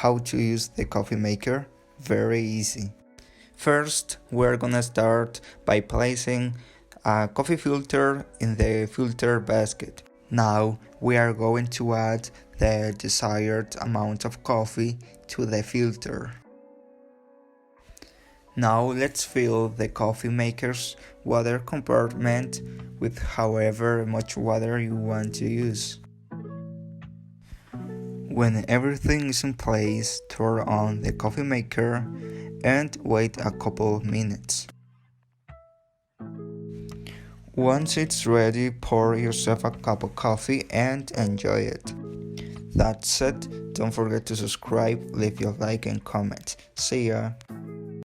How to use the coffee maker? Very easy. First, we're gonna start by placing a coffee filter in the filter basket. Now we are going to add the desired amount of coffee to the filter. Now let's fill the coffee maker's water compartment with however much water you want to use. When everything is in place, turn on the coffee maker and wait a couple of minutes. Once it's ready, pour yourself a cup of coffee and enjoy it. That's it. Don't forget to subscribe, leave your like and comment. See ya!